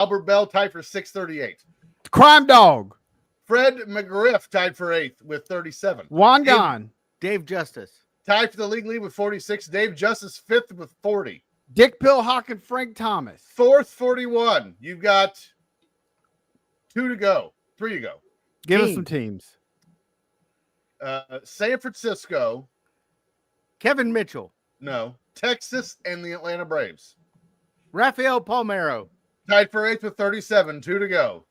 Albert Bell tied for 638. Crime Dog. Fred McGriff tied for 8th with 37. Wangan. Dave Justice. Tied for the league lead with 46. Dave Justice 5th with 40. Dick Pillhawk and Frank Thomas. 4th, 41. You've got 2 to go. 3 to go. Give us some teams. San Francisco. Kevin Mitchell. No. Texas and the Atlanta Braves. Rafael Palmeiro. Tied for 8th with 37. 2 to go.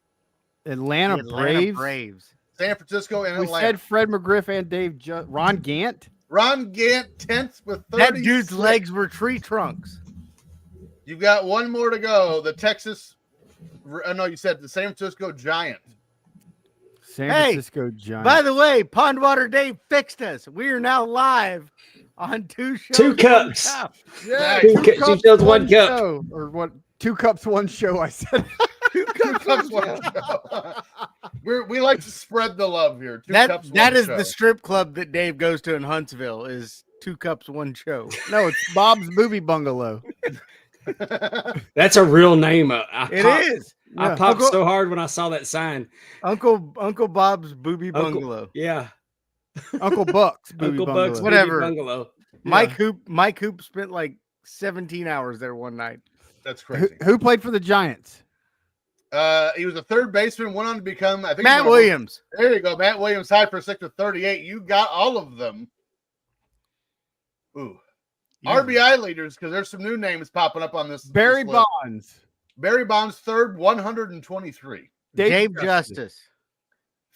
Atlanta Braves. San Francisco and We Atlanta. said Fred McGriff and Dave Ron Gant. Ron Gant 10th with 36. That dude's legs were tree trunks. You've got one more to go. The Texas. No, you said the San Francisco Giant. San Francisco Giant. By the way, Pondwater Dave fixed us. We are now live on 2 shows. 2 cups. Yeah, Two cups, shows, 1 cup. show. Or what? 2 cups, 1 show. I said. 2 cups. One show. We like to spread the love here. That is the strip club that Dave goes to in Huntsville. Is 2 cups, 1 show. No, it's Bob's Movie Bungalow. That's a real name. It is. I popped so hard when I saw that sign. Uncle Bob's Booby Bungalow. Yeah. Uncle Buck's Booby Uncle Bungalow. Buck's Whatever. Booby Bungalow. Mike Hoop spent like 17 hours there one night. That's crazy. Who played for the Giants? He was a third baseman, went on to become, I think, Matt Williams. There you go. Matt Williams tied for 6th with 38. You got all of them. Ooh. RBI leaders, because there's some new names popping up on this. Barry this list. Bonds. Barry Bonds, 3rd, 123. Dave Justice.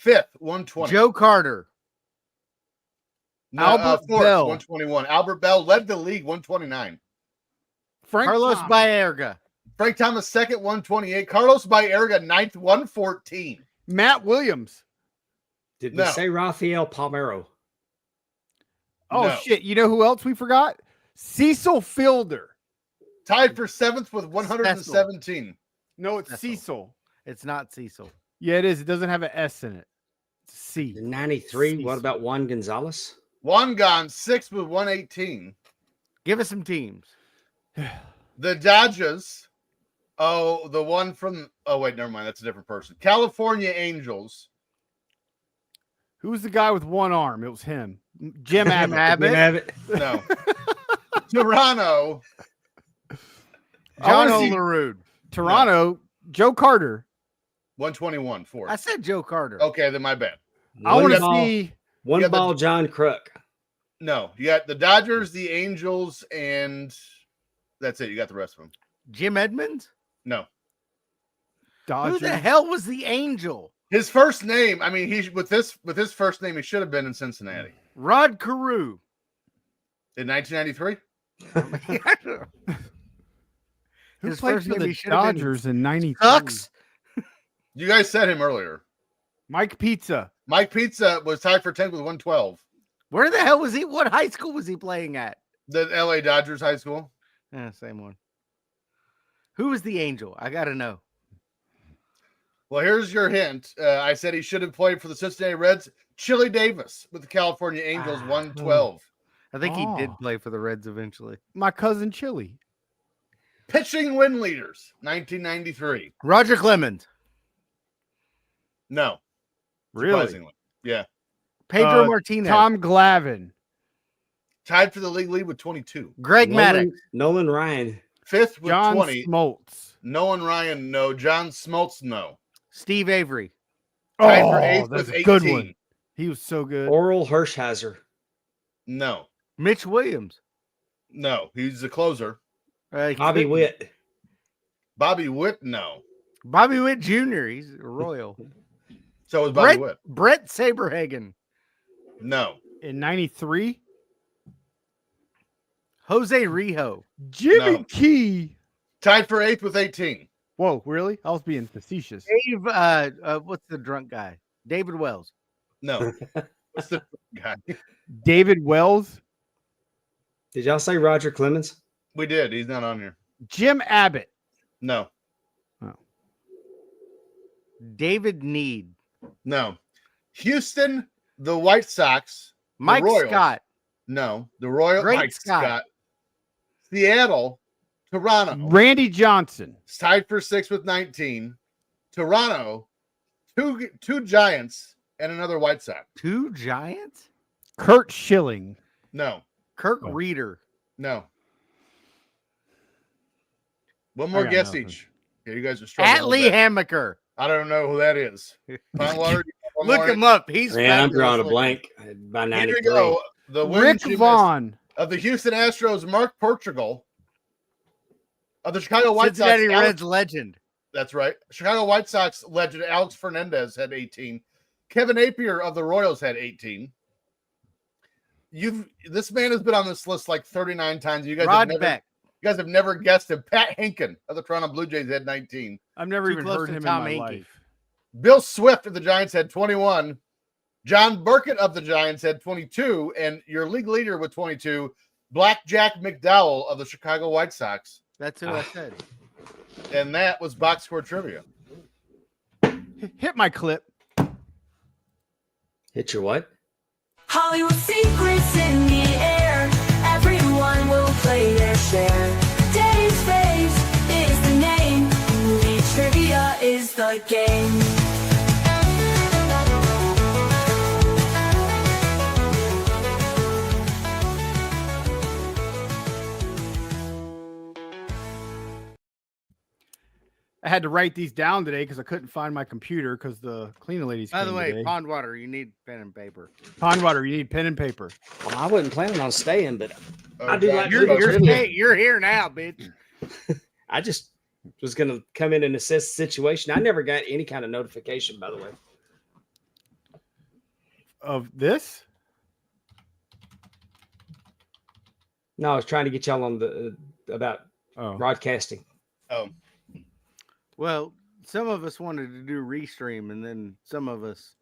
5th, 120. Joe Carter. No, Albert 4th, Bell. 121. Albert Bell led the league, 129. Carlos Thomas. Baerga. Frank Thomas, 2nd, 128. Carlos Baerga, 9th, 114. Matt Williams. Did No. we say Rafael Palmeiro? Oh, No. shit. You know who else we forgot? Cecil Fielder. Tied for 7th with 117. No, it's Cecil. Cecil. It's not Cecil. Yeah, it is. It doesn't have an S in it. It's a C. 93. Cease. What about Juan Gonzalez? Juan gone 6th with 118. Give us some teams. The Dodgers. Oh, the one from. Oh, wait, never mind. That's a different person. California Angels. Who was the guy with one arm? It was him. Jim Abbott. Abbott. No. Toronto. John see- Olerud. Toronto. Joe Carter. 121. 4th. I said Joe Carter. Okay, then my bad. I One want to ball- see. One Yeah, the- ball John Crook. No, you got the Dodgers, the Angels, and that's it. You got the rest of them. Jim Edmonds? No. Dodgers. Who the hell was the Angel? His first name, I mean, he with his first name, he should have been in Cincinnati. Rod Carew. In 1993? Who His played first for name the he should have been Dodgers in '93? Sucks. You guys said him earlier. Mike Pizza. Mike Pizza was tied for 10th with 112. Where the hell was he? What high school was he playing at? The LA Dodgers High School. Yeah, same one. Who was the Angel? I got to know. Well, here's your hint. I said he should have played for the Cincinnati Reds. Chili Davis with the California Angels, 112. I think he did Oh. play for the Reds eventually. My cousin Chili. Pitching win leaders, 1993. Roger Clemens. No. Surprisingly. Yeah. Pedro Martinez. Tom Glavine. Tied for the league lead with 22. Greg Maddox. Nolan Ryan. 5th with John 20. Smoltz. Nolan Ryan, no. John Smoltz, no. Steve Avery. Tied for 8th that's with a 18. good one. He was so good. Oral Hershiser. No. Mitch Williams. No. He's the closer. Bobby Witt. Bobby Witt, no. Bobby Witt Jr. He's a Royal. So was Bobby Witt. Brett Saberhagen. No. In '93, Jose Rijo. Jimmy No. Key. Tied for 8th with 18. Whoa, really? I was being facetious. Dave, what's the drunk guy? David Wells. No. What's the guy? David Wells. Did y'all say Roger Clemens? We did. He's not on here. Jim Abbott. No. David Need. No. Houston, the White Sox. the Mike Royals. Scott. No. The Royal Great Mike Scott. Scott. Seattle, Toronto. Randy Johnson. It's tied for 6 with 19. Toronto, two Giants, and another White Sox. 2 Giants? Kurt Schilling. No. Kirk Oh. Reeder. No. One more got guess nothing. each. Yeah, you guys are struggling. At Lee Hammaker. I don't know who that is. Pondwater, Look him up. He's Yeah, I'm drawing a fabulous blank by Here 93. we go. The Rick wins you missed Vaughn. of the Houston Astros, Mark Portugal. Of the Chicago looking. White Sox, Cincinnati Alex, Reds legend. that's right. Chicago White Sox legend Alex Fernandez had 18. Kevin Napier of the Royals had 18. This man has been on this list like 39 times. You guys Rod have never, Beck. you guys have never guessed him. Pat Hinken of the Toronto Blue Jays had 19. I've never Too even close heard to him Tom in my Hankey. life. Bill Swift of the Giants had 21. John Burkett of the Giants had 22. And your league leader with 22, Blackjack McDowell of the Chicago White Sox. That's who I said. And that was box score trivia. Hit my clip. Hit your what? Hollywood secrets in the air. Everyone will play their share. Dave's Face is the name. Movie trivia is the game. I had to write these down today because I couldn't find my computer because the cleaning ladies By the came way, today. Pondwater, you need pen and paper. Pondwater, you need pen and paper. Well, I wasn't planning on staying, but Oh, I do God, like you're- trivia. You're here now, bitch. I just was going to come in and assess the situation. I never got any kind of notification, by the way. Of this? No, I was trying to get y'all on the about Oh. broadcasting. Oh, Well, some of us wanted to do restream, and then some of us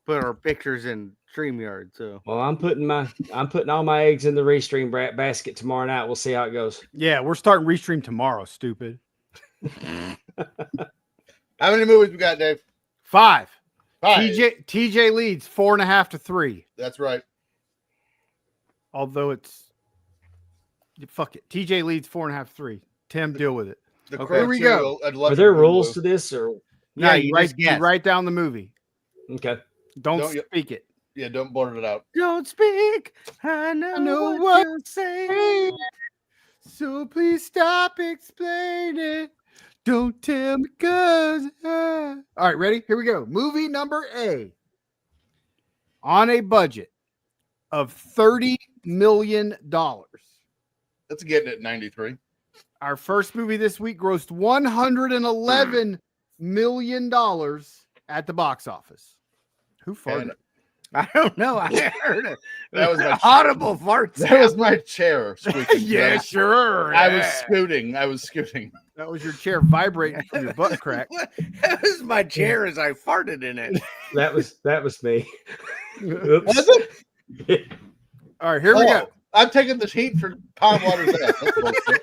put our pictures in StreamYard. So Well, I'm putting all my eggs in the restream basket tomorrow night. We'll see how it goes. Yeah, we're starting Restream tomorrow, stupid. how many movies we got, Dave? 5. 5. TJ leads 4.5 to 3. That's right. Although it's fuck it. TJ leads 4.5 to 3. Tim, deal with it. The Okay. Here we go. I'd love Are to there do rules Blue. to this, or no, you just guess. write down the movie. okay? Don't Don't you- speak it. Yeah, don't blurt it out. Don't speak. I know, know what, what you're saying. So please stop explaining. Don't tell me cause. All right, ready? Here we go. Movie number A. On a budget of $30 million. That's getting it 93. Our first movie this week grossed $111 million at the box office. Who farted? And I don't know. I heard it. That was my- audible fart that sound. was my chair squeaking. Yeah, sure. I was yeah. scooting. I was scooting. That was your chair vibrating from your butt crack. That was my chair as I farted in it. That was me. Was Oops. it? All right, here we go. I'm taking the heat for Pondwater's ass. That's bullshit.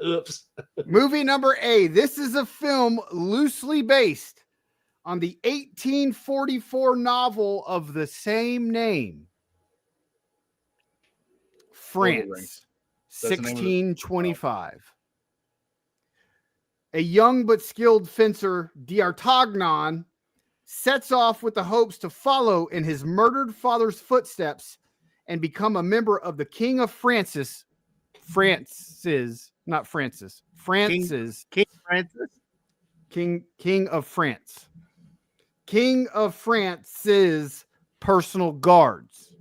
Oops. Movie number A. This is a film loosely based on the 1844 novel of the same name. France, Rings. That's the name of the- 1625. A young but skilled fencer, D'Artagnan, sets off with the hopes to follow in his murdered father's footsteps and become a member of the King of Francis, King of France, King of France's personal guards.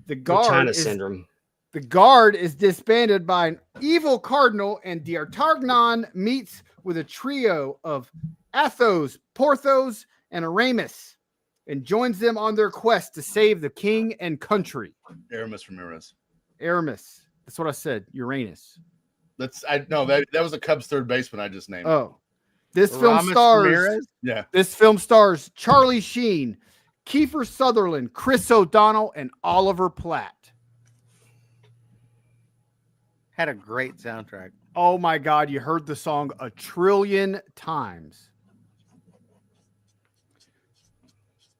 The China syndrome. the guard is disbanded by an evil cardinal, and D'Artagnan meets with a trio of Athos, Porthos, and Aramis, and joins them on their quest to save the king and country. Aramis Ramirez. Aramis. That's what I said. Uranus. That was the Cubs third baseman I just named. Oh. This film Aramis stars Ramirez? Yeah. This film stars Charlie Sheen, Kiefer Sutherland, Chris O'Donnell, and Oliver Platt. Had a great soundtrack. Oh my God, you heard the song a trillion times.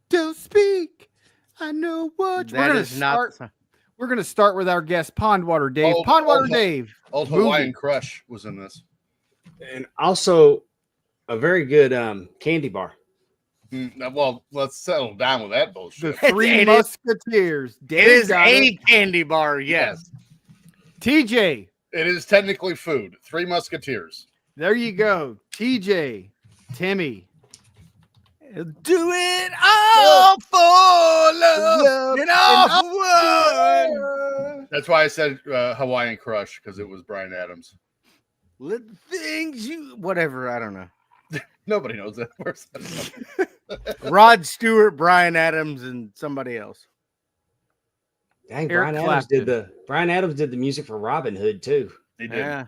Don't speak. I know what That is not. We're going to start with our guest, Pondwater Dave. Oh, Pondwater oh, Dave. Old Movie. Hawaiian Crush was in this. And also a very good candy bar. Well, let's settle down with that The bullshit. Three It is- Musketeers. It Dave is got a it. candy bar, yes. TJ. It is technically food. Three Musketeers. There you go. TJ. Timmy. Do it all for love and all for one. That's why I said Hawaiian Crush, because it was Brian Adams. Let the things you whatever, I don't know. Nobody knows that. Where's that? Rod Stewart, Brian Adams, and somebody else. Dang, Eric Brian Adams did the music for Robin Hood too. He did. Yeah.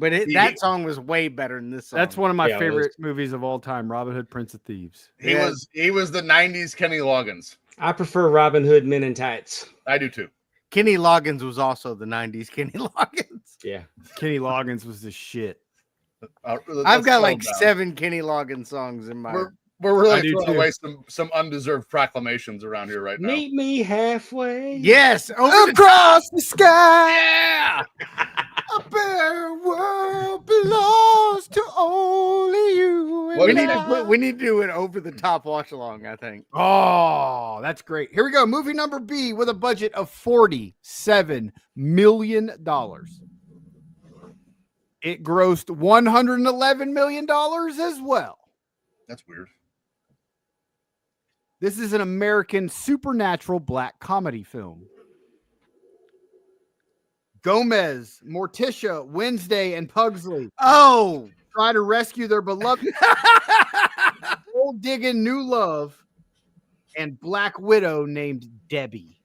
But He- that song was way better than this song. That's one of my Yeah, it favorite was. movies of all time, Robin Hood, Prince of Thieves. He Yeah. was the 90s Kenny Loggins. I prefer Robin Hood Men in Tights. I do too. Kenny Loggins was also the 90s Kenny Loggins. Yeah. Kenny Loggins was the shit. I've Let's got slow like down. 7 Kenny Loggins songs in my We're I really do throwing too. away some undeserved proclamations around here right now. Meet me halfway. Yes, over the Across the sky, yeah. a better world belongs to only you. And What We is need I. we need to do an over the top watch along, I think. Oh, that's great. Here we go. Movie number B with a budget of $47 million. It grossed $111 million as well. That's weird. This is an American supernatural black comedy film. Gomez, Morticia, Wednesday, and Pugsley Oh, try to rescue their beloved gold digging new love and Black Widow named Debbie.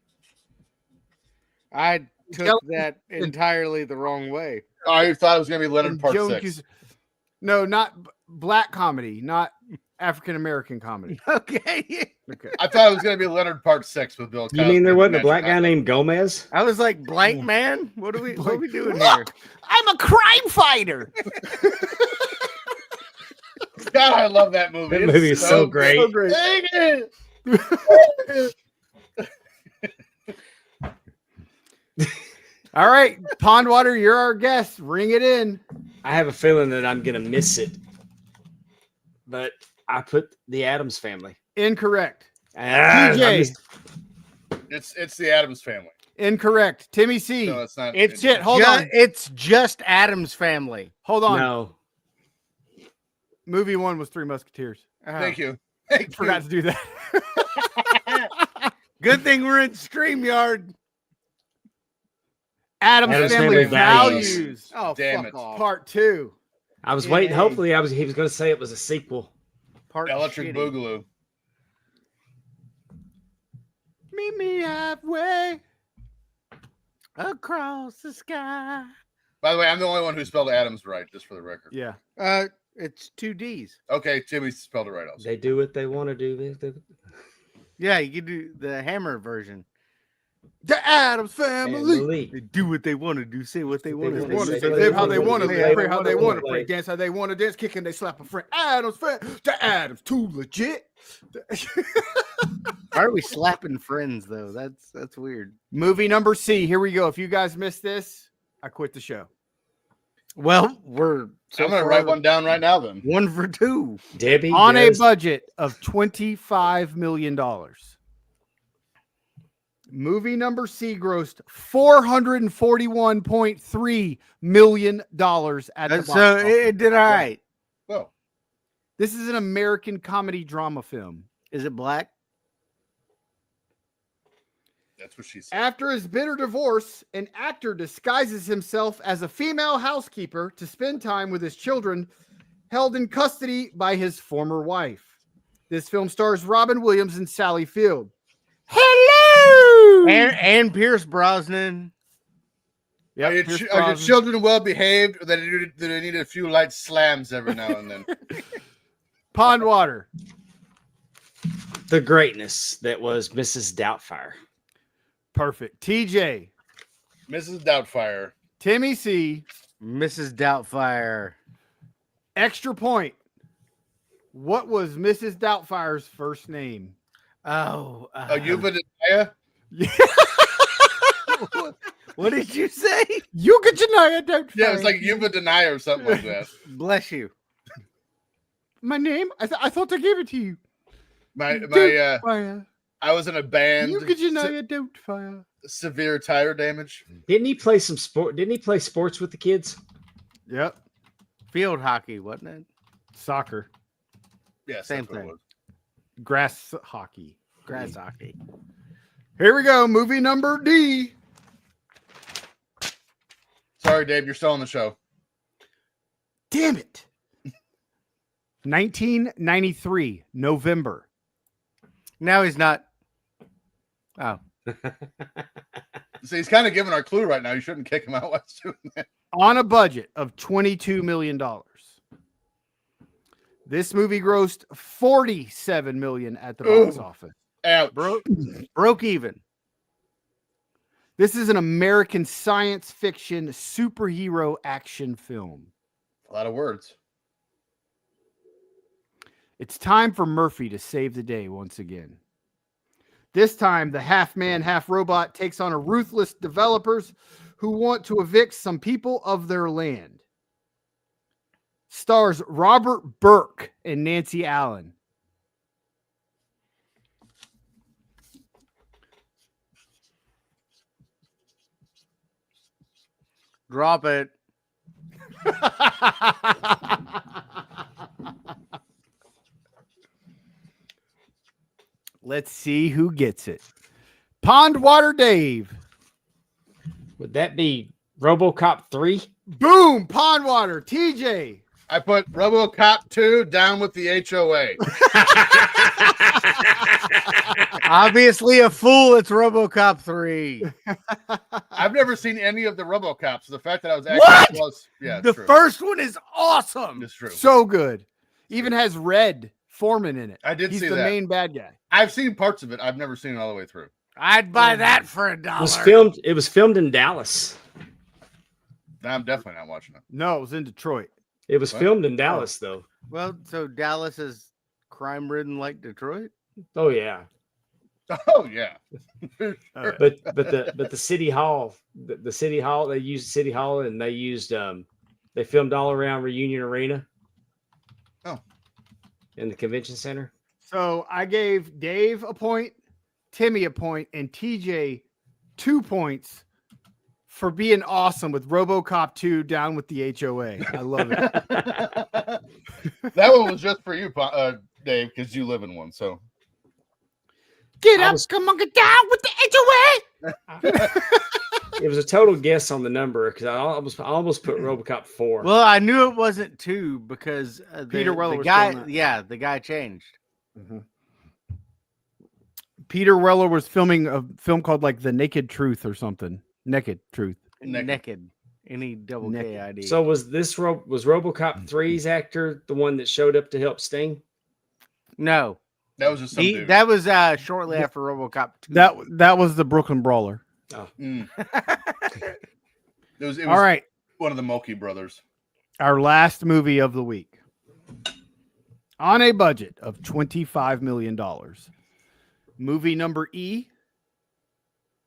I took Yep. that entirely the wrong way. I thought it was going to be Leonard And Part Joan 6. Cusack- No, not black comedy, not African American comedy. Okay. Okay. I thought it was going to be Leonard Part 6 with Bill Cosby. You mean there and wasn't a Magic black guy Island. named Gomez? I was like, blank man? What are we doing here? Look, I'm a crime fighter. God, I love that movie. That It's movie is so great. So great. Dang it. All right, Pondwater, you're our guest. Ring it in. I have a feeling that I'm gonna miss it. But I put the Adams Family. Incorrect. Ah, I TJ. missed- It's the Adams Family. Incorrect. Timmy C. No, it's not. It's Shit, hold ju- on. It's just Adam's Family. Hold on. No. Movie one was Three Musketeers. Thank you. Thank you. Forgot to do that. Good thing we're in StreamYard. Adam's Addams Family Family Values. Values. Oh, Damn fuck it. off. Part 2. I was waiting. Yay. Hopefully, he was going to say it was a sequel. Part Electric shitty. Boogaloo. Meet me halfway. Across the sky. By the way, I'm the only one who spelled Adams right, just for the record. Yeah. It's 2 D's. Okay, Timmy spelled it right also. They do what they want to do. Yeah, you can do the Hammer version. The Adams Family. Family. They do what they want to do, say what they want to wanna Want do. to say say, what live how they want to play, live, pray how they wanna want to play. pray, dance how they want to dance, kick and they slap a friend. Adams Family. The Adams, too legit. Why are we slapping friends though? That's weird. Movie number C. Here we go. If you guys missed this, I quit the show. Well, we're so I'm going to far write one down right now then. 1 for 2. Debbie On a does- budget of $25 million. Movie number C grossed $441.3 million at the box So office. it did all right. Oh, This is an American comedy drama film. Is it black? that's what she said. After his bitter divorce, an actor disguises himself as a female housekeeper to spend time with his children, held in custody by his former wife. This film stars Robin Williams and Sally Field. Hello! And Pierce Brosnan. Yep, Are, Pierce your Brosnan. children well behaved, or do they need a few light slams every now and then? Pondwater. the greatness that was Mrs. Doubtfire. Perfect. TJ. Mrs. Doubtfire. Timmy C. Mrs. Doubtfire. Extra point. What was Mrs. Doubtfire's first name? Oh. Obadiah? What did you say? You could deny it, don't Yeah, it's fire. like Yuba Deny or something like that. Bless you. My name? I thought I gave it to you. My Don't fire. I was in a band. You could deny it, don't fire. Severe tire damage. Didn't he play some sport? Didn't he play sports with the kids? Yep. Field hockey, wasn't it? Soccer. Yes, Same that's what it thing. was. Grass hockey. Grass hockey. Here we go. Movie number D. Sorry, Dave, you're still on the show. Damn it. 1993, November. Now he's not. Oh. See, he's kind of giving our clue right now. You shouldn't kick him out while he's doing that. On a budget of $22 million. This movie grossed $47 million at the box office. Ouch. Broke even. This is an American science fiction superhero action film. A lot of words. It's time for Murphy to save the day once again. This time, the half-man, half-robot takes on a ruthless developers who want to evict some people of their land. Stars Robert Burke and Nancy Allen. Drop it. Let's see who gets it. Pondwater Dave. Would that be RoboCop 3? Boom! Pondwater. TJ. I put RoboCop 2 down with the HOA. Obviously a fool. It's RoboCop 3. I've never seen any of the RoboCops. The fact that I was What? actually close. Yeah, The true. first one is awesome. It's true. So good. Even has Red Foreman in it. I did He's see the that. main bad guy. I've seen parts of it. I've never seen it all the way through. I'd buy that for It was $1. filmed in Dallas. I'm definitely not watching it. No, it was in Detroit. It was What? filmed in Dallas though. Well, so Dallas is crime ridden like Detroit. Oh yeah. Oh yeah. But the city hall, the city hall, they used city hall and they used they filmed all around Reunion Arena. Oh. In the convention center. So I gave Dave a point, Timmy a point, and TJ 2 points for being awesome with RoboCop 2 down with the HOA. I love it. That one was just for you, Dave, because you live in one. So Get I up, was- come on, get down with the HOA. It was a total guess on the number because I almost put RoboCop 4. Well, I knew it wasn't 2 because Peter Weller the was guy, filming it. yeah, the guy changed. Peter Weller was filming a film called like The Naked Truth or something. Naked Truth. Naked. Any double Naked. KID. So was RoboCop 3's actor the one that showed up to help Sting? no, that was just some dude. that was shortly after RoboCop 2. That was the Brooklyn Brawler. Mm. It was All right. one of the Mulkey brothers. Our last movie of the week. On a budget of $25 million. Movie number E.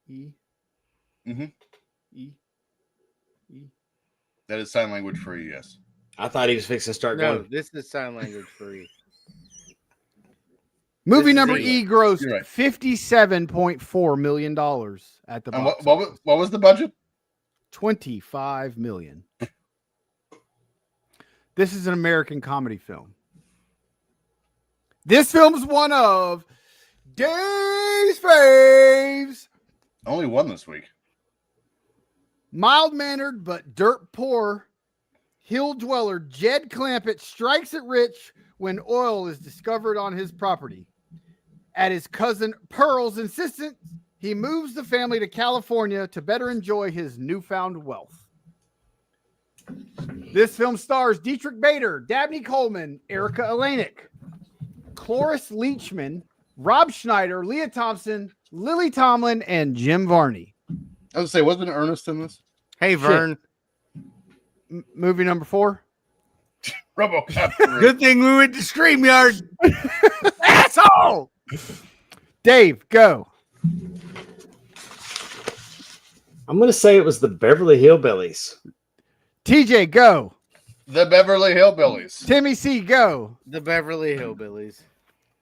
E. Mhm. E. E. That is sign language for you, yes. I thought he was fixing to start No, going. this is sign language for you. Movie This is number E. E grossed You're right. $57.4 million at the And box what office. was the budget? $25 million. This is an American comedy film. This film is one of Dave's faves. Only one this week. Mild-mannered but dirt poor hill dweller Jed Clampett strikes it rich when oil is discovered on his property. At his cousin Pearl's insistence, he moves the family to California to better enjoy his newfound wealth. This film stars Dietrich Bader, Dabney Coleman, Erica Elenick, Cloris Leachman, Rob Schneider, Leah Thompson, Lily Tomlin, and Jim Varney. I was gonna say, wasn't Ernest in this? Hey, Vern. Movie number 4. RoboCop 3. Good thing we went to StreamYard. Asshole. Dave, go. I'm going to say it was the Beverly Hillbillies. TJ, go. The Beverly Hillbillies. Timmy C, go. The Beverly Hillbillies.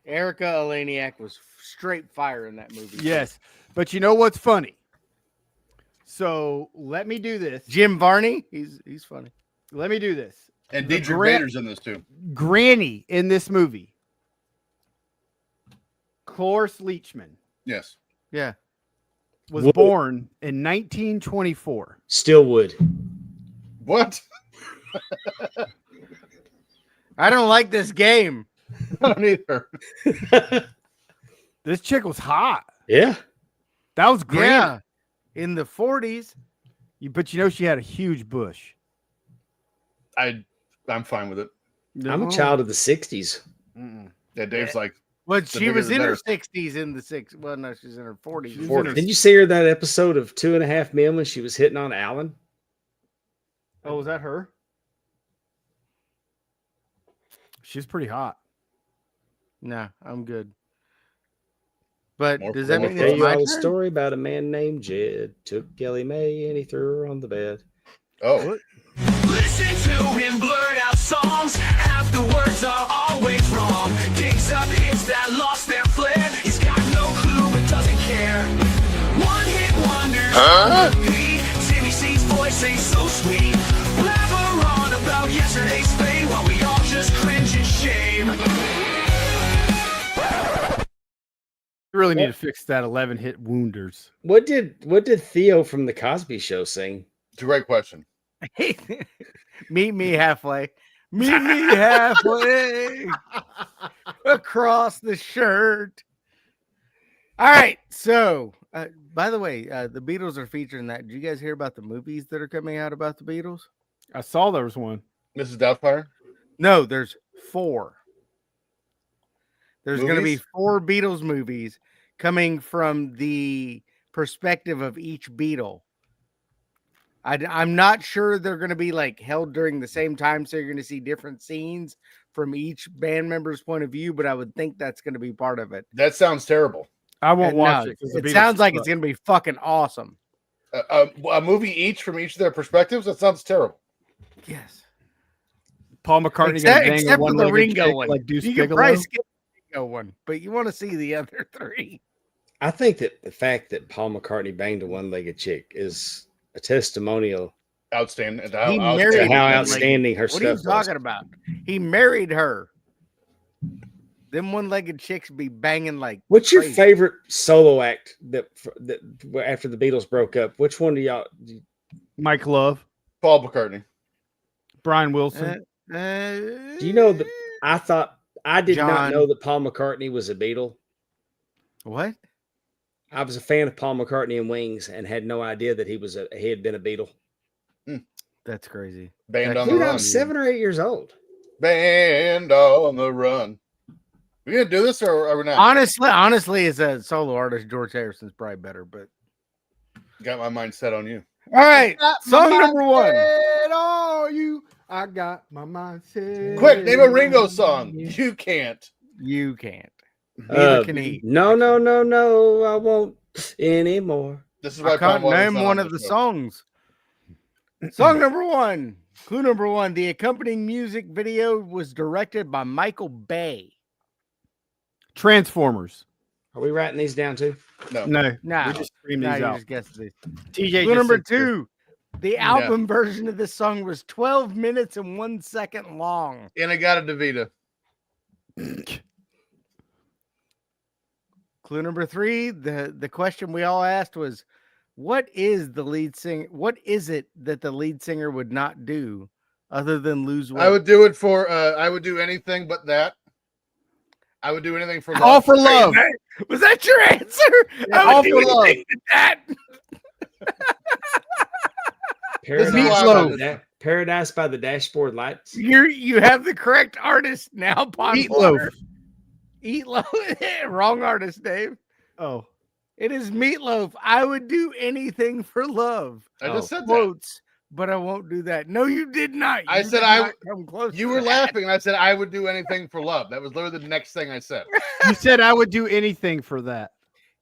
Erica Eleniak was straight fire in that movie. Yes. But you know what's funny? So let me do this. Jim Varney, he's funny. Let me do this. And The Deidre Bader's in this too. Granny in this movie. Cloris Leachman Yes. Yeah. was Wood. born in 1924. Stillwood. What? I don't like this game. I don't either. This chick was hot. Yeah. That was Granny. Yeah. In the 40s. But you know she had a huge bush. I'm fine with it. I'm a child of the 60s. Mm-mm. Yeah, Dave's like, But The she bigger was the in her better. 60s in the 60s. Well, no, she's in her 40s. She's in her- Did you see her that episode of 2.5 Men when she was hitting on Alan? Oh, was that her? She's pretty hot. No, I'm good. But More does that for mean more Tell it's you my all a turn? story about a man named Jed. Took Ellie Mae and he threw her on the bed. oh, Listen to him blurt out songs. Half the words are always wrong. Digs up hits that lost their flair. He's got no clue and doesn't care. One hit wonder. Repeat. Timmy C's voice ain't so sweet. Blabber on about yesterday's fame while we all just cringe in shame. You really need to fix that 11 hit wounders. What did Theo from the Cosby Show sing? it's a great question. Meet me halfway. Meet me halfway across the shirt. All right. So, by the way, the Beatles are featured in that. Did you guys hear about the movies that are coming out about the Beatles? I saw there was one. Mrs. Doubtfire? No, there's 4. There's going to be Movies? 4 Beatles movies coming from the perspective of each Beatle. I'm not sure they're going to be like held during the same time, so you're going to see different scenes from each band member's point of view, but I would think that's going to be part of it. That sounds terrible. I won't And watch no, it. 'cause the it Beatles sounds like suck. it's going to be fucking awesome. A movie each from each of their perspectives? That sounds terrible. Yes. Paul McCartney Except, gonna bang a except for the one-legged Ringo chick one. like Deuce You can Bigelow. probably skip the Ringo one, but you want to see the other 3. I think that the fact that Paul McCartney banged a one-legged chick is a testimonial Outstanding. He Outstanding. married to how one-legged- outstanding her What are you stuff was. talking about? He married her. Them one-legged chicks be banging like. What's your crazy. favorite solo act that after the Beatles broke up? Which one do y'all? Mike Love, Paul McCartney. Brian Wilson. Do you know that I did not John. know that Paul McCartney was a Beatle. What? I was a fan of Paul McCartney and Wings and had no idea that he had been a Beatle. That's crazy. Band on the Dude, run. I'm 7 or 8 years old. Band on the run. We gonna do this or are we not? Honestly, as a solo artist, George Harrison's probably better. But Got my mind set on you. all right, song number 1. Oh, you! I got my mind set. Quick, name a Ringo song. You can't. You can't. Neither Uh, can he. No, I won't anymore. This is why I can't Pondwater's name not one on of the show. songs. Song number 1. Clue number 1. The accompanying music video was directed by Michael Bay. Transformers. Are we writing these down too? No. No, No, we just scream no, these you out. just guessed these. TJ. Clue just number sits there. 2. The album version of this song was 12 minutes and 1 second long. And I got a DeVita. Clue number 3. The question we all asked was, what is the lead singer? What is it that the lead singer would not do other than lose weight? I would do it for I would do anything but that. I would do anything for All for love. Was that your answer? Yeah, I would all do for love. anything but that. This is why Meatloaf. Paradise by the Dashboard Lights. You have the correct artist now, Pondwater. Meatloaf. Meatloaf. Wrong artist, Dave. Oh, It is Meatloaf. I would do anything for love. I just said that. Quotes, but I won't do that. No, you did not. I You said did I not come close. You to were that. laughing, and I said I would do anything for love. That was literally the next thing I said. you said I would do anything for that.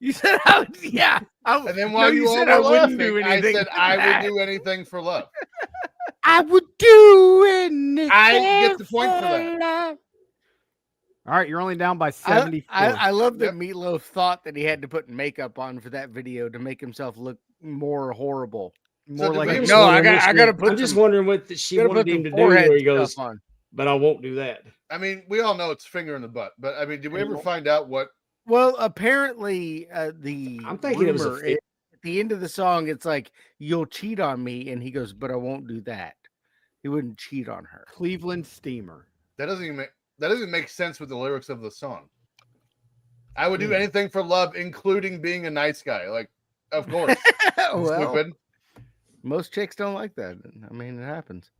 You said yeah. And then while you all said were I wouldn't do laughing, I anything said for I that. would do anything for love. I would do anything. I get the point for that. love. All right, you're only down by 74. I love that Yep. Meatloaf thought that he had to put makeup on for that video to make himself look more horrible. So More did like we- a I'm just No, I wondering got- what I gotta she- put I'm just some- wondering what she Gotta wanted put him some to do. forehead Where he goes, stuff on. but I won't do that. I mean, we all know it's finger in the butt, but I mean, did we ever find out what? Well, apparently, the I'm thinking it was a rumor fit. at the end of the song, it's like, "You'll cheat on me," and he goes, "But I won't do that." He wouldn't cheat on her. Cleveland Steamer. That doesn't make sense with the lyrics of the song. I would do anything for love, including being a nice guy. Like, of course. Well, Stupid. most chicks don't like that. I mean, it happens.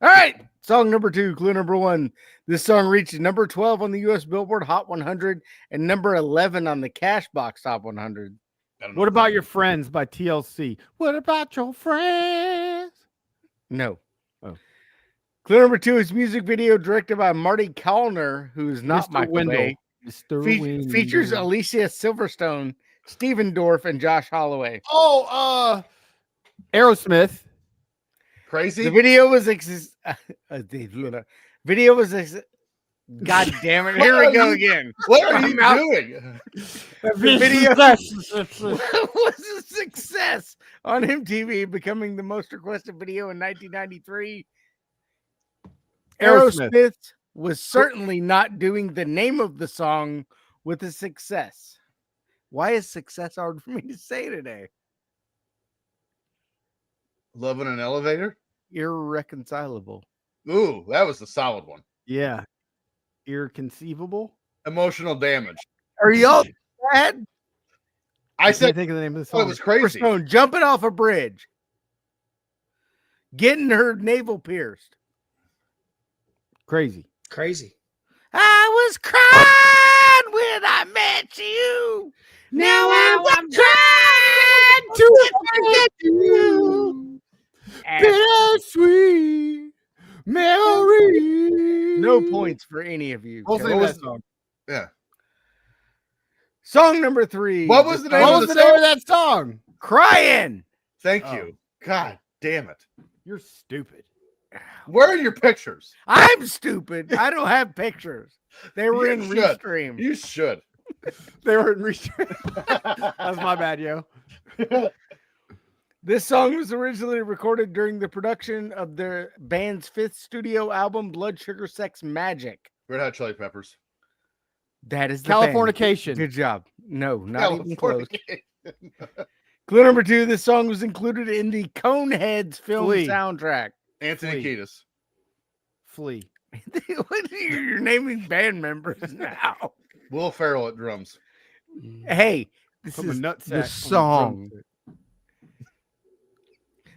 All right, song number 2, clue number 1. This song reached number 12 on the U.S. Billboard Hot 100 and number 11 on the Cashbox Top 100. I don't know What if about that- your friends by TLC? What about your friends? No. Oh. Clue number 2 is music video directed by Marty Callner, who is not Mr. Michael Wendell. Bay. Mr. Features Wendell. Alicia Silverstone, Steven Dorff, and Josh Holloway. Oh, Aerosmith. Crazy? The video was God damn it! Here we go again. What are you I'm out. doing? The video was a success on MTV, becoming the most requested video in 1993. Aerosmith. Aerosmith was certainly not doing the name of the song with a success. Why is success hard for me to say today? Love in an elevator? Irreconcilable. Ooh, that was the solid one. Yeah. Irreconceivable. Emotional damage. Are y'all bad? I can't said think of the name of the oh, song. it was crazy. Stone jumping off a bridge, getting her navel pierced. Crazy. Crazy. I was crying when I met you. Now I'm trying to forget you. Bittersweet memory. No points for any of you. What's the Kevin. name of that song? Yeah. Song number 3. What was the name What of was the the name song? of that song? Crying. Thank Oh. you. God damn it. You're stupid. Where are your pictures? I'm stupid. I don't have pictures. They were You in should. Restream. You should. They were in restraint. That's my bad, yo. This song was originally recorded during the production of their band's 5th studio album, Blood Sugar Sex Magic. Red Hot Chili Peppers. That is the band. Californication. Good job. No, not even close. Californication. Clue number 2, this song was included in the Coneheads film Flea. soundtrack. Anthony Flea. Kiedis. Flea. You're naming band members now. Will Ferrell at drums. Hey, this Put my is nutsack the on the song. drumstick.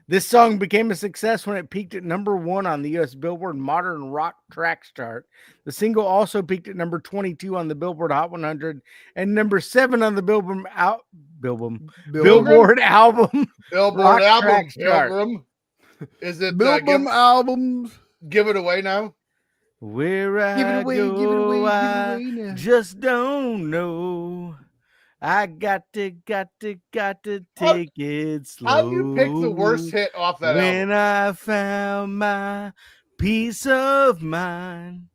This song became a success when it peaked at number 1 on the U.S. Billboard Modern Rock Tracks chart. The single also peaked at number 22 on the Billboard Hot 100 and number 7 on the Billboard album. Billboard Rock album. Tracks chart. Pilgrim. Is it Bilbum albums. give it away now? Where I Give it away, go, give it away, give I it away now. just don't know. I got to How- take it slow. How do you pick the worst hit off that When album? I found my peace of mind,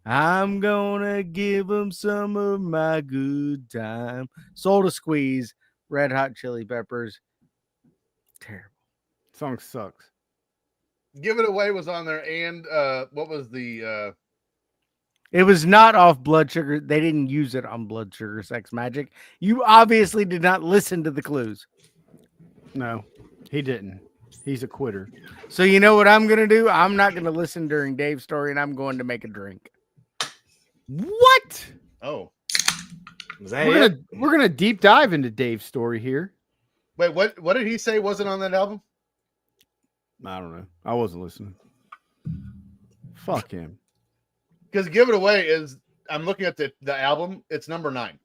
I'm gonna give them some of my good time. Soul to Squeeze, Red Hot Chili Peppers. Terrible. Song sucks. Give It Away was on there, and what was the It was not off Blood Sugar. They didn't use it on Blood Sugar Sex Magic. You obviously did not listen to the clues. No, he didn't. He's a quitter. So you know what I'm gonna do? I'm not gonna listen during Dave's story, and I'm going to make a drink. What? oh Was that We're it? gonna deep dive into Dave's story here. wait, what did he say wasn't on that album? I don't know. I wasn't listening. Fuck him. Because Give It Away is I'm looking at the album, it's number 9.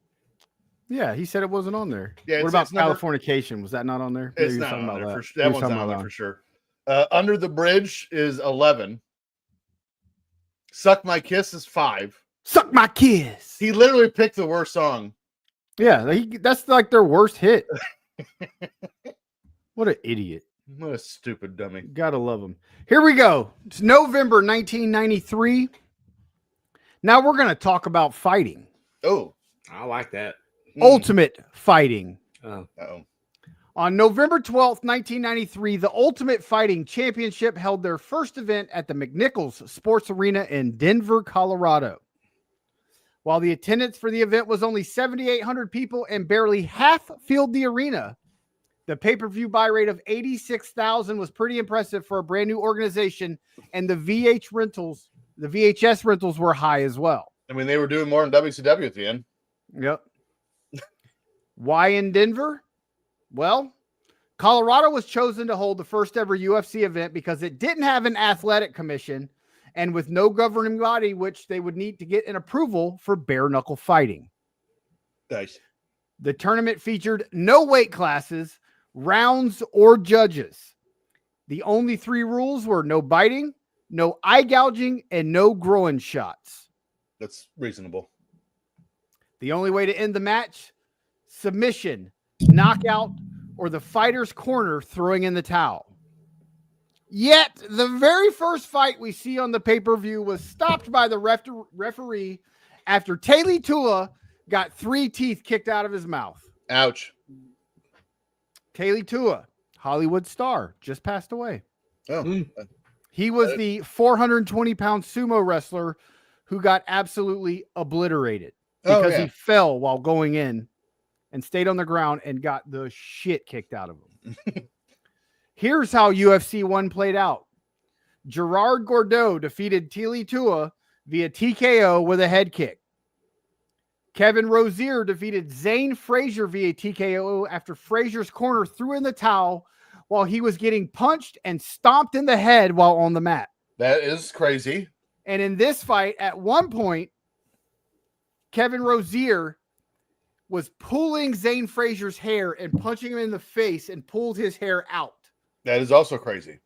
Yeah, he said it wasn't on there. Yeah, What it's- about it's number- Californication? Was that not on there? It's Maybe you're not talking on about there that. for, that You're one's talking not on about there for sure. Under the Bridge is 11. Suck My Kiss is 5. Suck my kiss. He literally picked the worst song. Yeah, that's like their worst hit. What an idiot. What a stupid dummy. Gotta love him. Here we go. It's November 1993. Now we're going to talk about fighting. Oh. I like that. Ultimate fighting. Oh. Uh-oh. On November 12th, 1993, the Ultimate Fighting Championship held their first event at the McNichols Sports Arena in Denver, Colorado. While the attendance for the event was only 7,800 people and barely half filled the arena, the pay-per-view buy rate of 86,000 was pretty impressive for a brand new organization, and the VHS rentals were high as well. I mean, they were doing more in WCW at the end. Yep. Why in Denver? Well, Colorado was chosen to hold the first ever UFC event because it didn't have an athletic commission and with no governing body, which they would need to get an approval for bare knuckle fighting. Nice. The tournament featured no weight classes, rounds, or judges. The only three rules were no biting, no eye gouging, and no groin shots. That's reasonable. The only way to end the match, submission, knockout, or the fighter's corner throwing in the towel. Yet, the very first fight we see on the pay-per-view was stopped by the referee after Taylor Tua got 3 teeth kicked out of his mouth. Ouch. Taylor Tua, Hollywood star, just passed away. Oh. He was the 420-pound sumo wrestler who got absolutely obliterated because he fell while going in and stayed on the ground and got the shit kicked out of him. Here's how UFC 1 played out. Gerard Gordeau defeated Taylor Tua via TKO with a head kick. Kevin Rozier defeated Zane Frazier via TKO after Frazier's corner threw in the towel while he was getting punched and stomped in the head while on the mat. That is crazy. And in this fight, at one point, Kevin Rozier was pulling Zane Frazier's hair and punching him in the face and pulled his hair out. That is also crazy.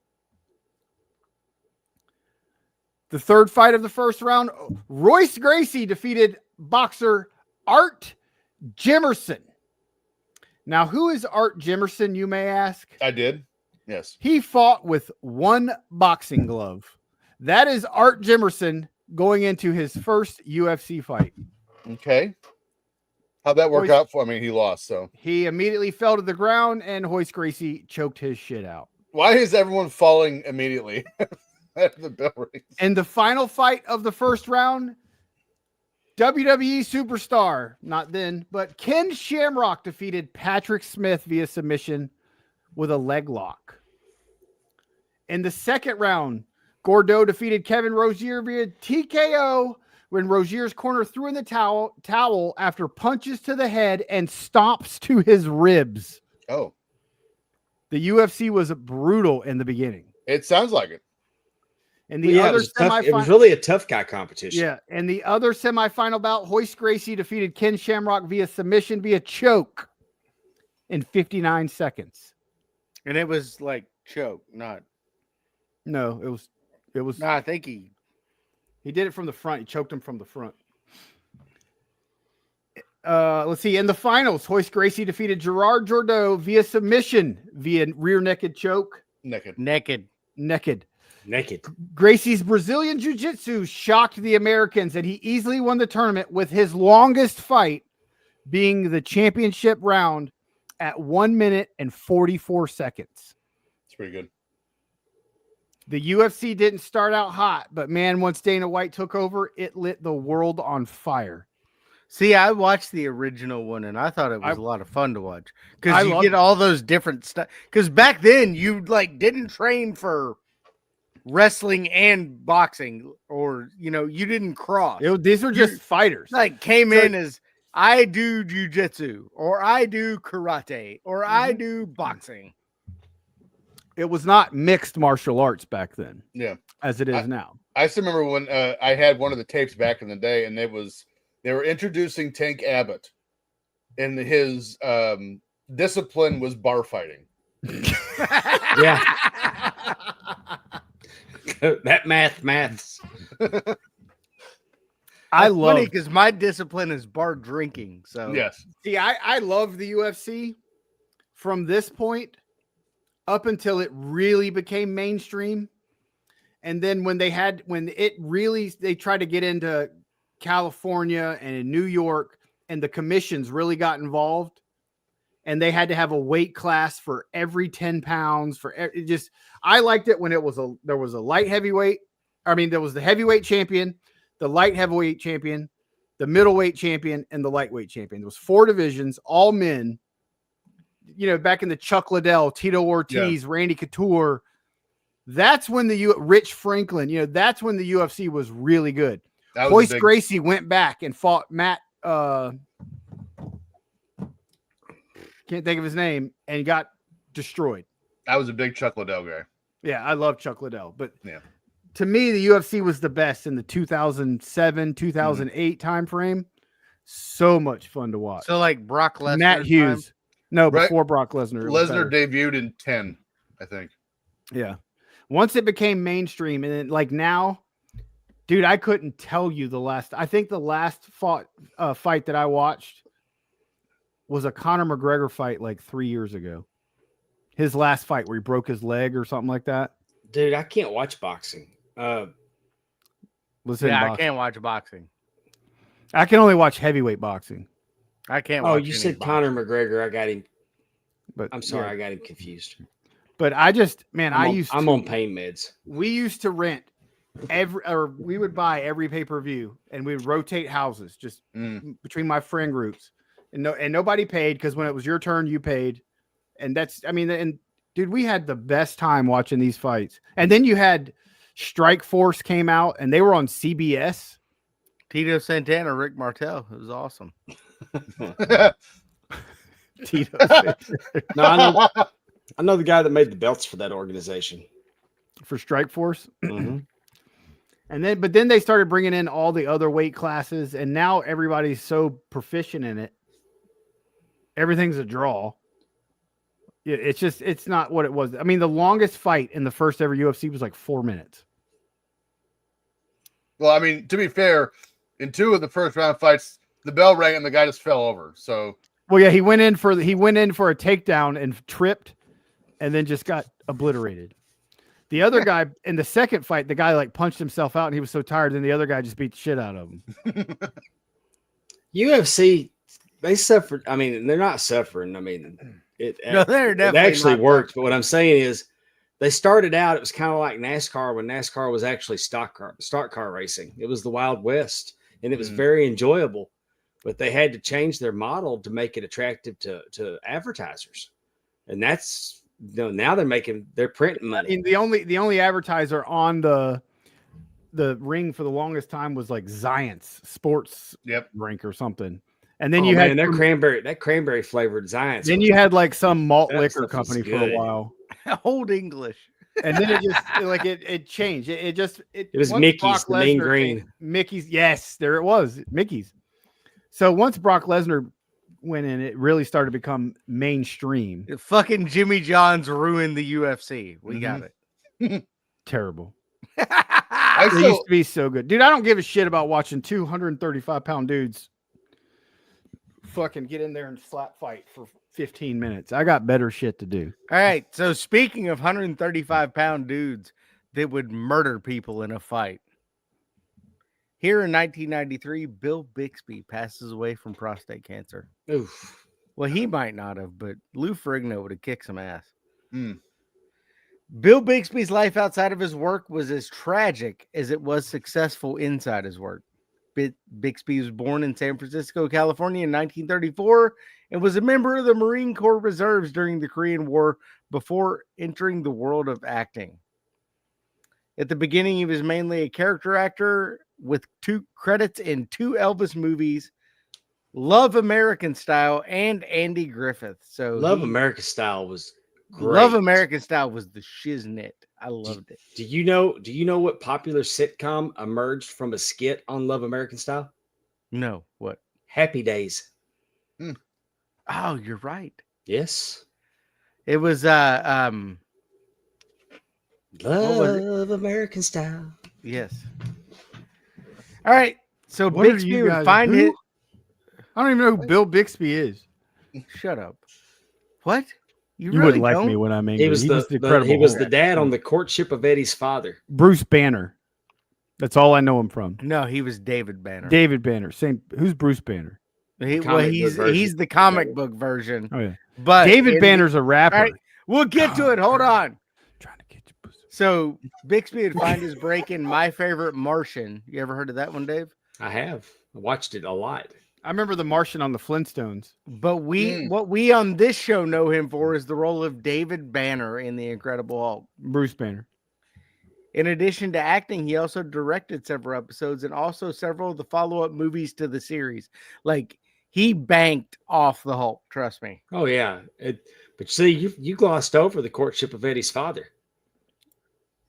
The third fight of the first round, Royce Gracie defeated boxer Art Jimerson. Now, who is Art Jimerson, you may ask? I did. Yes. He fought with one boxing glove. That is Art Jimerson going into his first UFC fight. Okay. How'd that work out for him? I mean, he lost, so. He immediately fell to the ground, and Royce Gracie choked his shit out. Why is everyone falling immediately after the bell rings? And the final fight of the first round, WWE superstar, not then, but Ken Shamrock defeated Patrick Smith via submission with a leg lock. In the second round, Gordeau defeated Kevin Rozier via TKO when Rozier's corner threw in the towel after punches to the head and stomps to his ribs. Oh. The UFC was brutal in the beginning. It sounds like it. And the other semifinal, it was really a tough guy competition. Yeah, and the other semifinal bout, Royce Gracie defeated Ken Shamrock via submission via choke in 59 seconds. And it was like choke, not. No, it was. No, I think he did it from the front. He choked him from the front. Let's see. In the finals, Royce Gracie defeated Gerard Gordeau via submission via rear naked choke. naked. Gracie's Brazilian Jiu-Jitsu shocked the Americans, and he easily won the tournament with his longest fight being the championship round at 1 minute and 44 seconds. It's pretty good. The UFC didn't start out hot, but man, once Dana White took over, it lit the world on fire. See, I watched the original one, and I thought it was a lot of fun to watch because you get all those different stuff. Because back then, you like didn't train for wrestling and boxing, or you didn't cross. These were just fighters. Like came in as I do jiu-jitsu, or I do karate, or I do boxing. It was not mixed martial arts back then. Yeah, as it is now. I still remember when I had one of the tapes back in the day, and they were introducing Tank Abbott, and his discipline was bar fighting. Yeah. That maths. I Funny love. because my discipline is bar drinking. So Yes. See, I love the UFC from this point up until it really became mainstream. And then when they tried to get into California and in New York, and the commissions really got involved, and they had to have a weight class for every 10 pounds I liked it when there was a light heavyweight. I mean, there was the heavyweight champion, the light heavyweight champion, the middleweight champion, and the lightweight champion. There was 4 divisions, all men. You know, back in the Chuck Liddell, Tito Ortiz, Randy Couture. That's when Rich Franklin, that's when the UFC was really good. Hoist Gracie went back and fought Matt, can't think of his name, and got destroyed. I was a big Chuck Liddell guy. Yeah, I love Chuck Liddell. But Yeah. to me, the UFC was the best in the 2007, 2008 time frame. So much fun to watch. So like Brock Lesnar. Matt Hughes. No, Right. before Brock Lesnar. Lesnar debuted in 10, I think. Yeah. Once it became mainstream, and then like now, dude, I couldn't tell you the last fight that I watched was a Conor McGregor fight like 3 years ago. His last fight where he broke his leg or something like that. Dude, I can't watch boxing. Listen, I can't watch boxing. I can only watch heavyweight boxing. I can't. Oh, watch you any said boxing. Conor McGregor. I got him. But I'm sorry, yeah. I got him confused. But I just, man, I'm on pain meds. We used to rent we would buy every pay-per-view, and we would rotate houses just between my friend groups, and nobody paid, because when it was your turn, you paid. And dude, we had the best time watching these fights. And then you had Strike Force came out, and they were on CBS. Tito Santana, Rick Martel. It was awesome. Tito. No, I know the guy that made the belts for that organization. For Strike Force. Mm-hmm. But then they started bringing in all the other weight classes, and now everybody's so proficient in it. Everything's a draw. Yeah, it's not what it was. I mean, the longest fight in the first ever UFC was like 4 minutes. Well, I mean, to be fair, in 2 of the first round fights, the bell rang and the guy just fell over. So, well, yeah, he went in for a takedown and tripped, and then just got obliterated. The other guy in the second fight, the guy like punched himself out, and he was so tired, then the other guy just beat the shit out of him. UFC, they suffered. I mean, they're not suffering. I mean, it definitely actually not worked. But what I'm saying is, they started out. It was kind of like NASCAR when NASCAR was actually stock car racing. It was the Wild West, and it was very enjoyable. But they had to change their model to make it attractive to advertisers, and that's now they're printing money. I mean, the only advertiser on the ring for the longest time was like Zions Sports Drink or something. And then you had that cranberry flavored Zions. Then you had like some malt liquor company for a while. Old English. And then it just it changed. It was Mickey's, the main green. Mickey's, yes, there it was. Mickey's. So once Brock Lesnar went in, it really started to become mainstream. Fucking Jimmy John's ruined the UFC. We got it. Terrible. I It used to be so good. Dude, I don't give a shit about watching 235-pound dudes fucking get in there and slap fight for 15 minutes. I got better shit to do. All right. So speaking of 135-pound dudes that would murder people in a fight. Here in 1993, Bill Bixby passes away from prostate cancer. Oof. Well, he might not have, but Lou Ferrigno would have kicked some ass. Mm. Bill Bixby's life outside of his work was as tragic as it was successful inside his work. Bixby was born in San Francisco, California in 1934 and was a member of the Marine Corps Reserves during the Korean War before entering the world of acting. At the beginning, he was mainly a character actor with 2 credits in 2 Elvis movies, Love American Style and Andy Griffith. So Love American Style was great. Love American Style was the shiznit. I loved it. Do you know what popular sitcom emerged from a skit on Love American Style? No, what? Happy Days. Oh, you're right. Yes. It was Love American Style. yes. All right. So What are Bixby you would guys- find who? it. I don't even know who Bill Bixby is. Shut up. What? You really wouldn't like don't? me when I'm angry. He was the Incredible he was Hulk. the dad on the courtship of Eddie's father. Bruce Banner. That's all I know him from. No, he was David Banner. David Banner. Same. Who's Bruce Banner? Well, comic book he's version. the comic book version. Oh yeah. But David in Banner's a rapper. All right, we'll get to it. Hold on. Trying to get your pussy. So Bixby would find his break in My Favorite Martian. You ever heard of that one, Dave? I have. I watched it a lot. I remember the Martian on the Flintstones. But what we on this show know him for is the role of David Banner in The Incredible Hulk. Bruce Banner. In addition to acting, he also directed several episodes and also several of the follow-up movies to the series. Like, he banked off the Hulk, trust me. Oh yeah. But see, you glossed over the courtship of Eddie's father.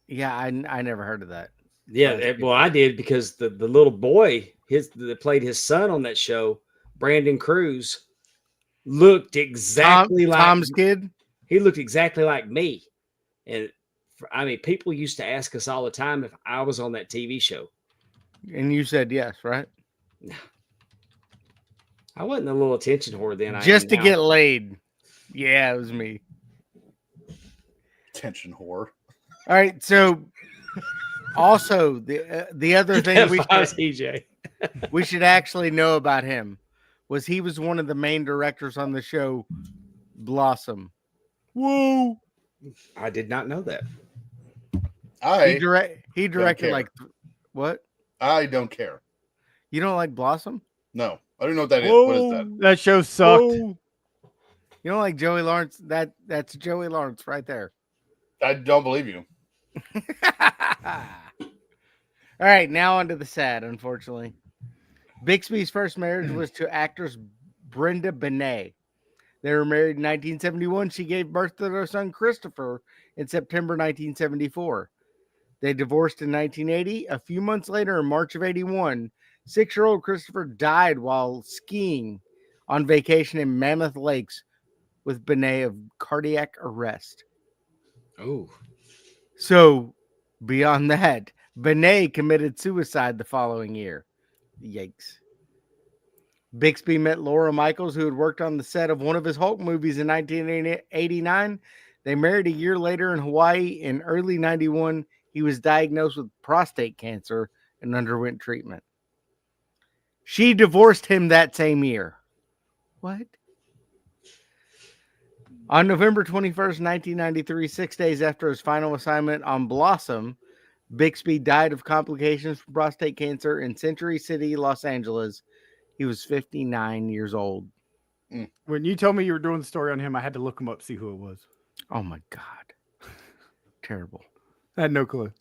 Yeah, I never heard of that. Yeah, well, I did because the little boy that played his son on that show, Brandon Cruz, looked exactly like Tom's kid. He looked exactly like me, and I mean, people used to ask us all the time if I was on that TV show. And you said yes, right? I wasn't a little attention whore then. Just to get laid. Yeah, it was me. Attention whore. All right, so also the other thing we should actually know about him was he was one of the main directors on the show Blossom. Whoa! I did not know that. He directed like what? I don't care. You don't like Blossom? No, I don't know what that is. What is that? That show sucked. Whoa. You don't like Joey Lawrence? That's Joey Lawrence right there. I don't believe you. All right, now on to the sad, unfortunately. Bixby's first marriage was to actress Brenda Benet. They were married in 1971. She gave birth to their son Christopher in September 1974. They divorced in 1980. A few months later, in March of 81, 6-year-old Christopher died while skiing on vacation in Mammoth Lakes with Benet of cardiac arrest. Oh. So, beyond that, Benet committed suicide the following year. Yikes. Bixby met Laura Michaels, who had worked on the set of one of his Hulk movies in 1989. They married a year later in Hawaii. In early 91, he was diagnosed with prostate cancer and underwent treatment. She divorced him that same year. What? On November 21st, 1993, 6 days after his final assignment on Blossom, Bixby died of complications from prostate cancer in Century City, Los Angeles. He was 59 years old. When you told me you were doing the story on him, I had to look him up, see who it was. Oh my God. Terrible. I had no clue.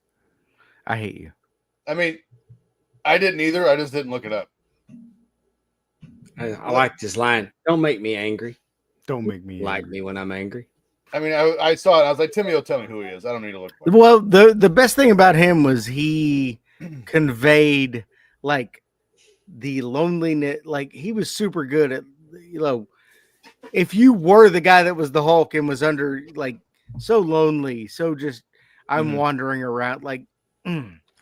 I hate you. I mean, I didn't either. I just didn't look it up. I liked his line. Don't make me angry. Don't make me Like angry. me when I'm angry. I mean, I saw it. I was like, Timmy will tell me who he is. I don't need to look for it. Well, the best thing about him was he conveyed like the loneliness. Like he was super good at, if you were the guy that was the Hulk and was under like so lonely, so just I'm wandering around like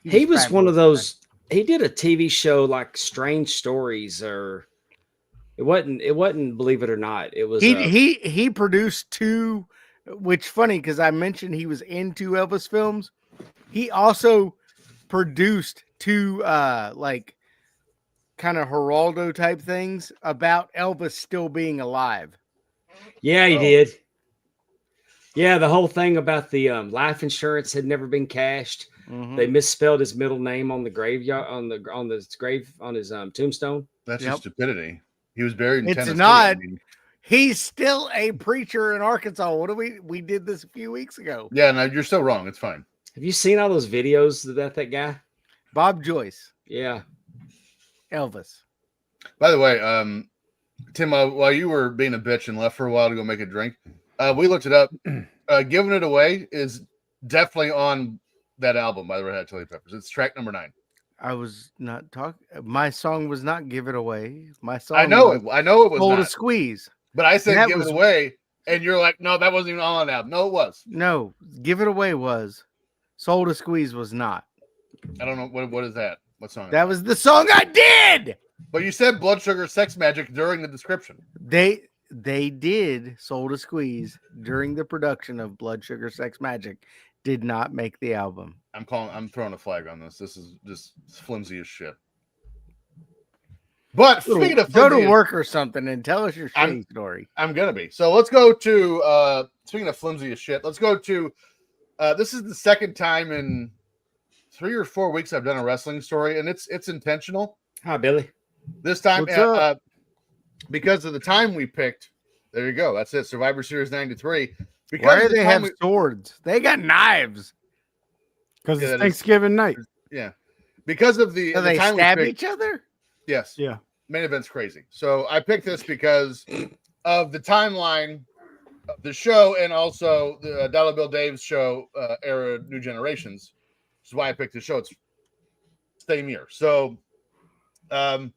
He was one of those. He did a TV show like Strange Stories, or it wasn't Believe It or Not. It was he produced two, which funny because I mentioned he was in two Elvis films. He also produced two like kind of Geraldo type things about Elvis still being alive. Yeah, he did. Yeah, the whole thing about the life insurance had never been cashed. Mm-hmm. They misspelled his middle name on the graveyard on his tombstone. That's just stupidity. He was buried in It's Tennessee. not. I mean, He's still a preacher in Arkansas. What do we did this a few weeks ago? yeah, no, you're still wrong. It's fine. Have you seen all those videos of that guy? Bob Joyce, Yeah. Elvis. By the way, Tim, while you were being a bitch and left for a while to go make a drink, we looked it up. Giving It Away is definitely on that album by the Red Hot Chili Peppers. It's track number 9. I was not talking. My song was not "Give It Away." My song. I know it was "Hold a not. Squeeze." But I said That Give was- It Away, and you're like, no, that wasn't even on that album. No, it was. No, "Give It Away" was. "Soul to Squeeze" was not. I don't know what is that. What song? That was the song I did. But you said Blood Sugar Sex Magic during the description. They did Soul to Squeeze during the production of Blood Sugar Sex Magic. Did not make the album. I'm throwing a flag on this. This is just flimsy as shit. But speaking of Go flimsy to work or something and tell us your shitty story. I'm gonna be. So let's go to speaking of flimsy as shit, let's go to this is the second time in 3 or 4 weeks I've done a wrestling story, and it's intentional. Hi, Billy. This time What's up? because of the time we picked. There you go. That's it. Survivor Series 93. Because Why of do the they time have swords? They got knives. Because Yeah, it's that is- Thanksgiving night. yeah. Because of the, Do the they time stab we picked, each other? yes. Yeah. Main event's crazy. So I picked this because of the timeline of the show and also the Dollar Bill Dave's show, Era New Generations. Which is why I picked the show. It's same year. So my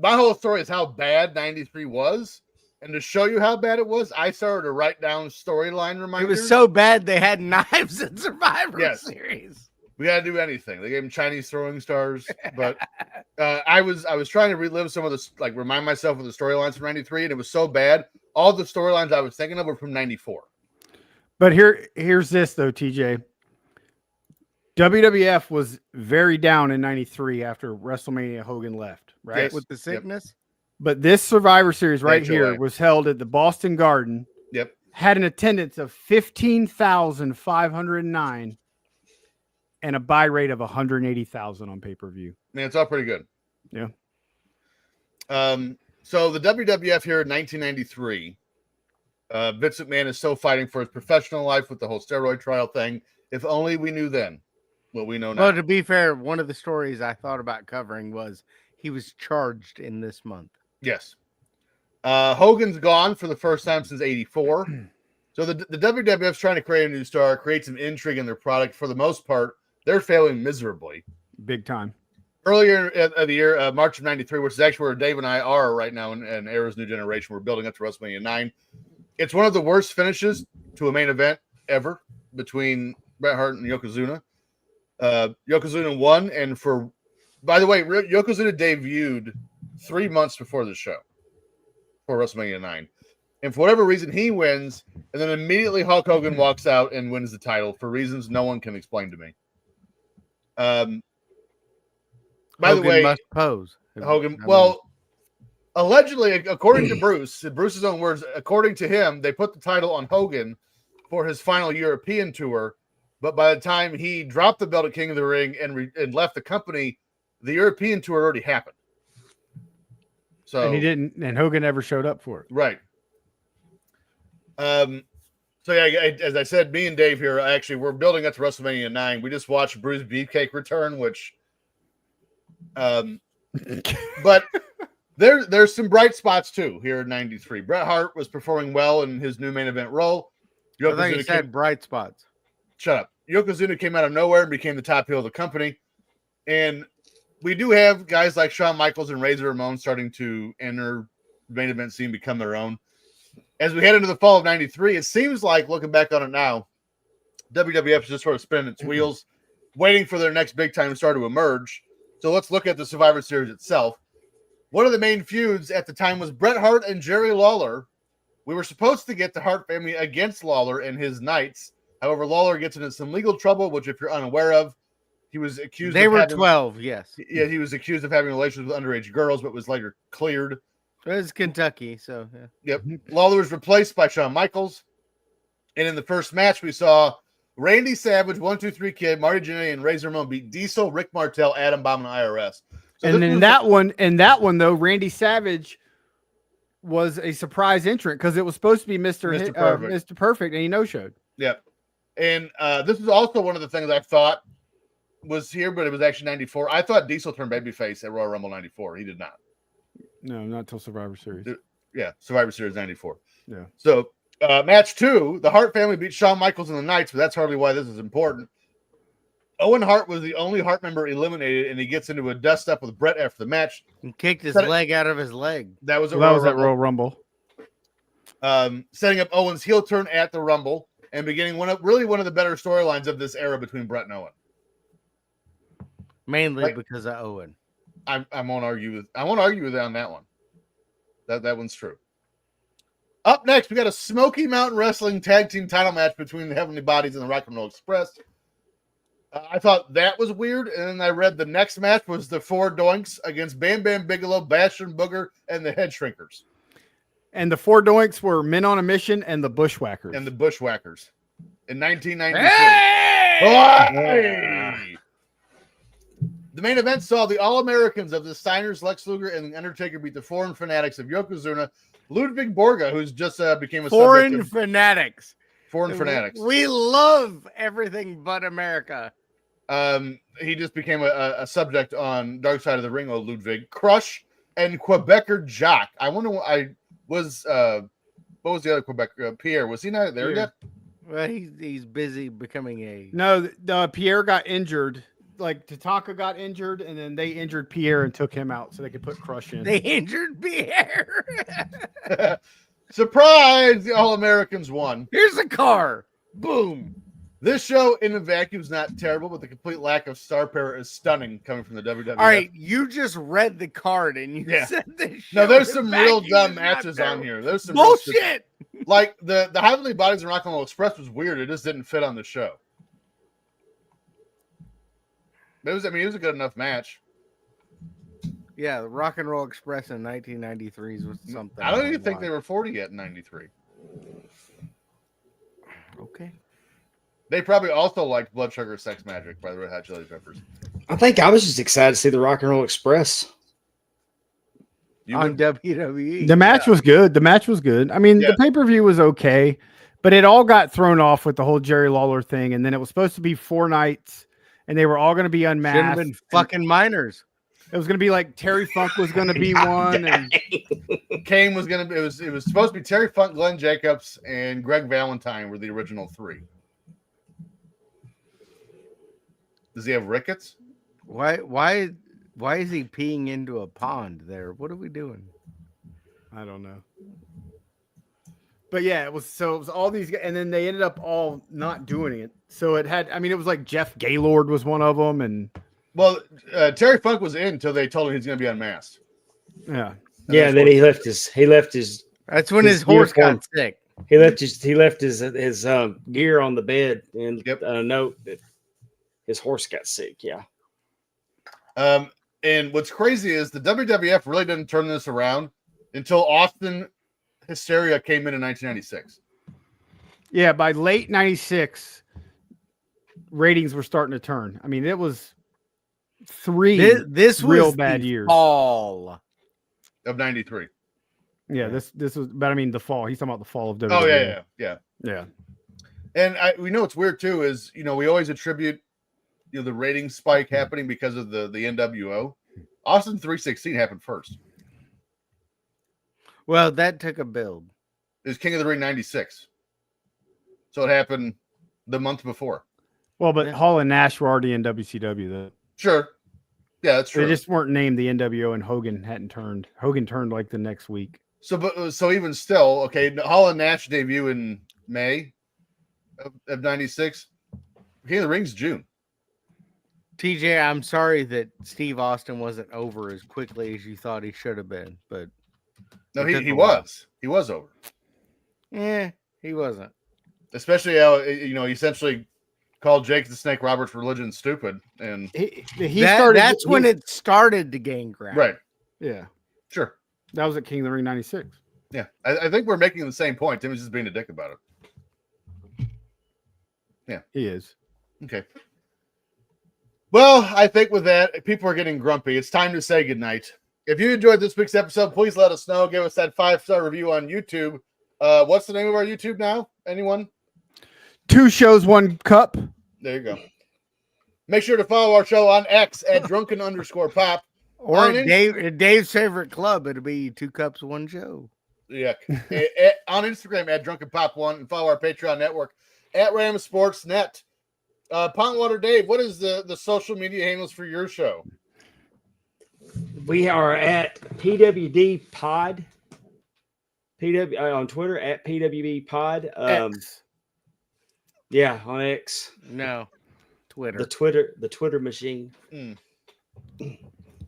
whole story is how bad 93 was. And to show you how bad it was, I started to write down storyline It reminders. was so bad they had knives in Survivor Yes. Series. We got to do anything. They gave him Chinese throwing stars, but I was trying to relive some of the remind myself of the storylines from 93, and it was so bad. All the storylines I was thinking of were from 94. But here's this though, TJ. WWF was very down in 93 after WrestleMania Hogan left, right? Yes. With the sickness. But this Survivor Series right HOA. here was held at the Boston Garden, Yep. had an attendance of 15,509 and a buy rate of 180,000 on pay-per-view. Man, it's all pretty good. Yeah. So the WWF here in 1993, Vince McMahon is still fighting for his professional life with the whole steroid trial thing. If only we knew then what we know now. Well, to be fair, one of the stories I thought about covering was he was charged in this month. Yes. Hogan's gone for the first time since 84. So the WWF's trying to create a new star, create some intrigue in their product. For the most part, they're failing miserably. Big time. Earlier of the year, March of 93, which is actually where Dave and I are right now in Era's New Generation. We're building up to WrestleMania 9. It's one of the worst finishes to a main event ever between Bret Hart and Yokozuna. Yokozuna won, and by the way, Yokozuna debuted 3 months before the show, for WrestleMania 9. And for whatever reason, he wins, and then immediately Hulk Hogan walks out and wins the title for reasons no one can explain to me. By the way, must pose. Hogan, allegedly, according to Bruce's own words, according to him, they put the title on Hogan for his final European tour, but by the time he dropped the belt at King of the Ring and left the company, the European tour already happened. So And he didn't, and Hogan never showed up for it. right. So yeah, as I said, me and Dave here, we're building up to WrestleMania 9. We just watched Bruce Beefcake return, which, but there's some bright spots too here in 93. Bret Hart was performing well in his new main event role. I think you said bright spots. Shut up. Yokozuna came out of nowhere and became the top heel of the company. And we do have guys like Shawn Michaels and Razor Ramon starting to enter the main event scene, become their own. As we head into the fall of 93, it seems like, looking back on it now, WWF is just sort of spinning its wheels, waiting for their next big-time star to emerge. So let's look at the Survivor Series itself. One of the main feuds at the time was Bret Hart and Jerry Lawler. We were supposed to get the Hart family against Lawler and his Knights. However, Lawler gets into some legal trouble, which, if you're unaware of, he was accused They of were having, 12, yes. Yeah, he was accused of having relations with underage girls, but was later cleared. It was Kentucky, so yeah. Yep. Lawler was replaced by Shawn Michaels. And in the first match, we saw Randy Savage, 1-2-3 Kid, Marty Jannetty, and Razor Ramon beat Diesel, Rick Martel, Adam Bomb, and IRS. So And in that one though, Randy Savage was a surprise entrant because it was supposed to be Mr. Perfect. Mr. Perfect, and he no-showed. Yep. And this is also one of the things I thought was here, but it was actually 94. I thought Diesel turned babyface at Royal Rumble 94. He did not. No, not till Survivor Series. Yeah, Survivor Series 94. Yeah. So match 2, the Hart family beat Shawn Michaels and the Knights, but that's hardly why this is important. Owen Hart was the only Hart member eliminated, and he gets into a dust-up with Bret after the match. He kicked his leg out of his leg. That was at Well, Royal that Rumble. Royal Rumble. Setting up Owen's heel turn at the Rumble and beginning one of the better storylines of this era between Bret and Owen. Mainly Like- because of Owen. I won't argue with it on that one. That one's true. Up next, we got a Smoky Mountain Wrestling Tag Team title match between the Heavenly Bodies and the Rock and Roll Express. I thought that was weird, and then I read the next match was the Four Doinks against Bam Bam Bigelow, Bastion Booger, and the Head Shrinkers. And the Four Doinks were Men on a Mission and the Bushwhackers. And the Bushwhackers in 1993. Hey! The main event saw the All-Americans of the Steiners, Lex Luger, and the Undertaker beat the Foreign Fanatics of Yokozuna, Ludwig Borga, who's just became a Foreign subject of fanatics. Foreign Fanatics. We love everything but America. He just became a subject on Dark Side of the Ring, old Ludwig. Crush and Quebecer Jock. I wonder what was the other Quebec? Pierre, was he not there yet? Well, he's busy becoming a... No, Pierre got injured. Like Tatanka got injured, and then they injured Pierre and took him out so they could put Crush in. They injured Pierre. Surprise! The All-Americans won. Here's a car. Boom. This show in a vacuum is not terrible, but the complete lack of star power is stunning coming from the WWF. All right, you just read the card and you Yeah. said this. No, show there's in some a real vacuum dumb is not matches on terrible. here. There's some real stupid- Bullshit. like the Heavenly Bodies and Rock and Roll Express was weird. It just didn't fit on the show. It was a good enough match. Yeah, the Rock and Roll Express in 1993 was something. I don't even think watch. they were 40 yet in 93. Okay. They probably also liked Blood Sugar Sex Magic by the Red Hot Chili Peppers. I think I was just excited to see the Rock and Roll Express. You On would- WWE. The match was good. The match was good. I mean, Yeah. the pay-per-view was okay, but it all got thrown off with the whole Jerry Lawler thing, and then it was supposed to be 4 nights, and they were all going to be Should have unmasked. been and fucking minors. It was going to be like Terry Funk was going to be one, and Kane was gonna be. It was supposed to be Terry Funk, Glenn Jacobs, and Greg Valentine were the original 3. Does he have rickets? Why is he peeing into a pond there? What are we doing? I don't know. But yeah, it was all these, and then they ended up all not doing it. So it was like Jeff Gaylord was one of them, and Well, Terry Funk was in until they told him he's going to be unmasked. yeah, Yeah, and then he left his That's when His his horse uniform. got sick. he left his gear on the bed and Yep. a note that his horse got sick. Yeah. And what's crazy is the WWF really didn't turn this around until Austin Hysteria came in 1996. yeah. By late '96, ratings were starting to turn. I mean, it was 3 This was real bad the years. fall. Of 93. Yeah, this was, but I mean, the fall. He's talking about the fall of WWE. Oh, yeah. yeah. And we know what's weird too is, we always attribute, the rating spike happening because of the NWO. Austin 316 happened first. Well, that took a build. It was King of the Ring 96. So it happened the month before. Well, but Yeah. Hall and Nash were already in WCW. Though. Sure. Yeah, that's true. They just weren't named the NWO, and Hogan hadn't turned. Hogan turned like the next week. So even still, okay, Hall and Nash debut in May of 96. King of the Ring's June. TJ, I'm sorry that Steve Austin wasn't over as quickly as you thought he should have been, but No, It took he a while. was. He was over. he wasn't. Especially how, he essentially called Jake the Snake Roberts' religion stupid. And He started. That's when it started to gain ground. right. Yeah, Sure. that was at King of the Ring '96. Yeah. I think we're making the same point. Tim was just being a dick about it. He is. Okay. Well, I think with that, people are getting grumpy. It's time to say goodnight. If you enjoyed this week's episode, please let us know. Give us that 5-star review on YouTube. What's the name of our YouTube now? Anyone? 2 shows, 1 cup. There you go. Make sure to follow our show on X at drunken_pop. Or On at Dave's favorite club, it'll be 2 cups, 1 show. Yeah. On Instagram at drunkenpop1 and follow our Patreon network at Ram Sports Net. Pondwater Dave, what is the social media handles for your show? We are at PWD Pod. On Twitter at PWB Pod. X. Yeah, on X. No, Twitter. The Twitter machine.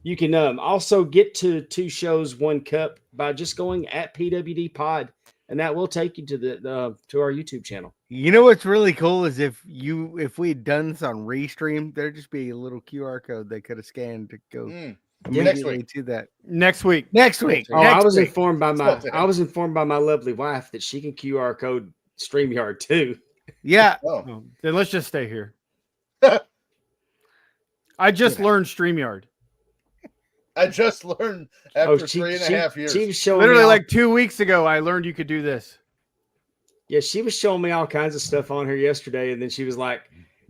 You can also get to 2 shows, 1 cup by just going at PWD Pod, and that will take you to the to our YouTube channel. You know what's really cool is if we had done this on Restream, there'd just be a little QR code they could have scanned to go Next immediately week. to that. Next week. Next week. Oh, next I was week. informed by Still I was informed by my lovely wife that she can QR code StreamYard too. Yeah. Oh, Oh, then let's just stay here. I just learned StreamYard. I just learned after 3.5 years. She was showing Literally me like 2 weeks ago, I learned you could do this. yeah, she was showing me all kinds of stuff on here yesterday, and then she was like,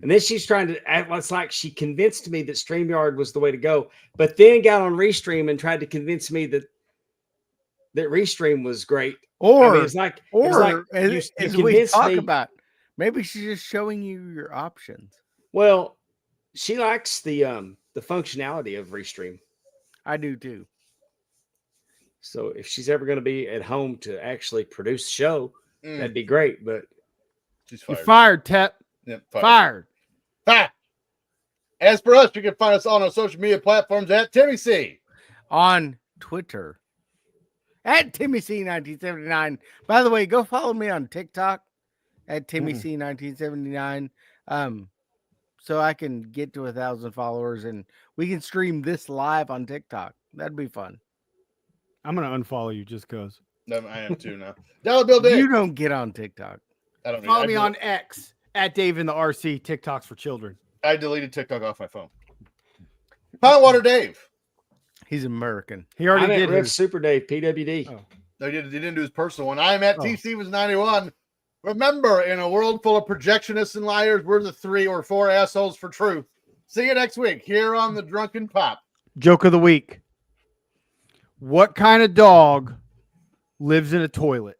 and then she's trying to act. It's like she convinced me that StreamYard was the way to go, but then got on Restream and tried to convince me that Restream was great. Or I mean, it's like you as we convinced talk me. about, maybe she's just showing you your options. Well, she likes the functionality of Restream. I do too. So if she's ever going to be at home to actually produce a show, Mm, that'd be great. But she's You fired. fired, Tep. Yep, Fired. Ha! As for us, you can find us on our social media platforms at Timmy C. On Twitter at Timmy C1979. By the way, go follow me on TikTok at Timmy C1979. So I can get to 1,000 followers and we can stream this live on TikTok. That'd be fun. I'm going to unfollow you just because. No, I am too now. Dollar Bill Dave. You don't get on TikTok. I don't. Follow me on X at Dave in the RC, TikToks for children. I deleted TikTok off my phone. Pondwater Dave. He's American. He already I'm at did Rev his. Super Dave PWD. Oh. No, he didn't do his personal one. I'm at Oh. T Stevens 91. Remember, in a world full of projectionists and liars, we're the 3 or 4 assholes for truth. See you next week here on the Drunken Pop. Joke of the week. What kind of dog lives in a toilet?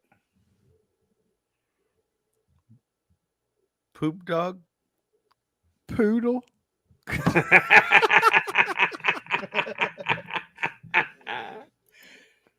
Poop dog. Poodle.